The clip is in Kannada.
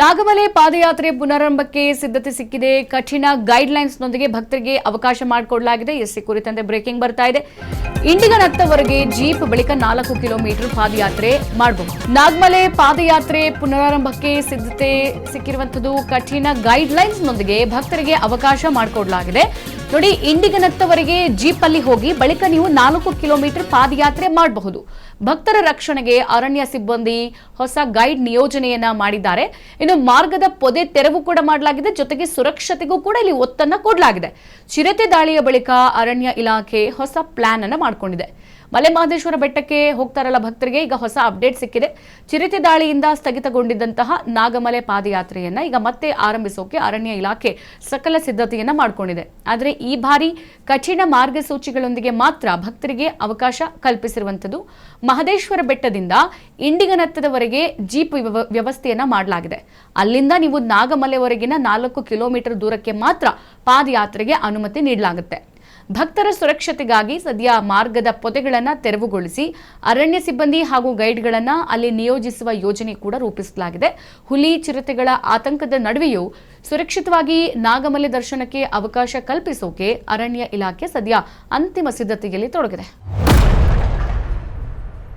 ನಾಗಮಲೆ ಪಾದಯಾತ್ರೆ ಪುನರಾರಂಭಕ್ಕೆ ಸಿದ್ಧತೆ ಸಿಕ್ಕಿದೆ. ಕಠಿಣ ಗೈಡ್ಲೈನ್ಸ್ನೊಂದಿಗೆ ಭಕ್ತರಿಗೆ ಅವಕಾಶ ಮಾಡಿಕೊಡಲಾಗಿದೆ. ಎಸ್ಸಿ ಕುರಿತಂತೆ ಬ್ರೇಕಿಂಗ್ ಬರ್ತಾ ಇದೆ. ಇಂಡಿಗನತ್ತವರೆಗೆ ಜೀಪ್ ಬಳಿಕ 4 ಕಿಲೋಮೀಟರ್ ಪಾದಯಾತ್ರೆ ಮಾಡಬಹುದು. ನಾಗಮಲೆ ಪಾದಯಾತ್ರೆ ಪುನರಾರಂಭಕ್ಕೆ ಸಿದ್ಧತೆ ಸಿಕ್ಕಿರುವಂತದ್ದು ಕಠಿಣ ಗೈಡ್ಲೈನ್ಸ್ನೊಂದಿಗೆ ಭಕ್ತರಿಗೆ ಅವಕಾಶ ಮಾಡಿಕೊಡಲಾಗಿದೆ. ನೋಡಿ, ಇಂಡಿಗನತ್ತವರೆಗೆ ಜೀಪ್ ಅಲ್ಲಿ ಹೋಗಿ ಬಳಿಕ ನೀವು 4 ಕಿಲೋಮೀಟರ್ ಪಾದಯಾತ್ರೆ ಮಾಡಬಹುದು. ಭಕ್ತರ ರಕ್ಷಣೆಗೆ ಅರಣ್ಯ ಸಿಬ್ಬಂದಿ ಹೊಸ ಗೈಡ್ ನಿಯೋಜನೆಯನ್ನ ಮಾಡಿದ್ದಾರೆ. ಇನ್ನು ಮಾರ್ಗದ ಪೊದೆ ತೆರವು ಕೂಡ ಮಾಡಲಾಗಿದೆ. ಜೊತೆಗೆ ಸುರಕ್ಷತೆಗೂ ಕೂಡ ಇಲ್ಲಿ ಒತ್ತನ್ನ ಕೊಡಲಾಗಿದೆ. ಚಿರತೆ ದಾಳಿಯ ಬಳಿಕ ಅರಣ್ಯ ಇಲಾಖೆ ಹೊಸ ಪ್ಲಾನ್ ಅನ್ನ ಮಾಡಿಕೊಂಡಿದೆ. ಮಲೆಮಹದೇಶ್ವರ ಬೆಟ್ಟಕ್ಕೆ ಹೋಗ್ತಾರಲ್ಲ ಭಕ್ತರಿಗೆ ಈಗ ಹೊಸ ಅಪ್ಡೇಟ್ ಸಿಕ್ಕಿದೆ. ಚಿರತೆ ದಾಳಿಯಿಂದ ಸ್ಥಗಿತಗೊಂಡಿದ್ದಂತಹ ನಾಗಮಲೆ ಪಾದಯಾತ್ರೆಯನ್ನ ಈಗ ಮತ್ತೆ ಆರಂಭಿಸೋಕೆ ಅರಣ್ಯ ಇಲಾಖೆ ಸಕಲ ಸಿದ್ಧತೆಯನ್ನ ಮಾಡಿಕೊಂಡಿದೆ. ಆದರೆ ಈ ಬಾರಿ ಕಠಿಣ ಮಾರ್ಗಸೂಚಿಗಳೊಂದಿಗೆ ಮಾತ್ರ ಭಕ್ತರಿಗೆ ಅವಕಾಶ ಕಲ್ಪಿಸಿರುವಂತದ್ದು. ಮಹದೇಶ್ವರ ಬೆಟ್ಟದಿಂದ ಇಂಡಿಗನತ್ತದವರೆಗೆ ಜೀಪ್ ವ್ಯವಸ್ಥೆಯನ್ನ ಮಾಡಲಾಗಿದೆ. ಅಲ್ಲಿಂದ ನೀವು ನಾಗಮಲೆವರೆಗಿನ 4 ಕಿಲೋಮೀಟರ್ ದೂರಕ್ಕೆ ಮಾತ್ರ ಪಾದಯಾತ್ರೆಗೆ ಅನುಮತಿ ನೀಡಲಾಗುತ್ತೆ. ಭಕ್ತರ ಸುರಕ್ಷತೆಗಾಗಿ ಸದ್ಯ ಮಾರ್ಗದ ಪೊದೆಗಳನ್ನು ತೆರವುಗೊಳಿಸಿ ಅರಣ್ಯ ಸಿಬ್ಬಂದಿ ಹಾಗೂ ಗೈಡ್ಗಳನ್ನು ಅಲ್ಲಿ ನಿಯೋಜಿಸುವ ಯೋಜನೆ ಕೂಡ ರೂಪಿಸಲಾಗಿದೆ. ಹುಲಿ ಚಿರತೆಗಳ ಆತಂಕದ ನಡುವೆಯೂ ಸುರಕ್ಷಿತವಾಗಿ ನಾಗಮಲೆ ದರ್ಶನಕ್ಕೆ ಅವಕಾಶ ಕಲ್ಪಿಸೋಕೆ ಅರಣ್ಯ ಇಲಾಖೆ ಸದ್ಯ ಅಂತಿಮ ಸಿದ್ಧತೆಯಲ್ಲಿ ತೊಡಗಿದೆ.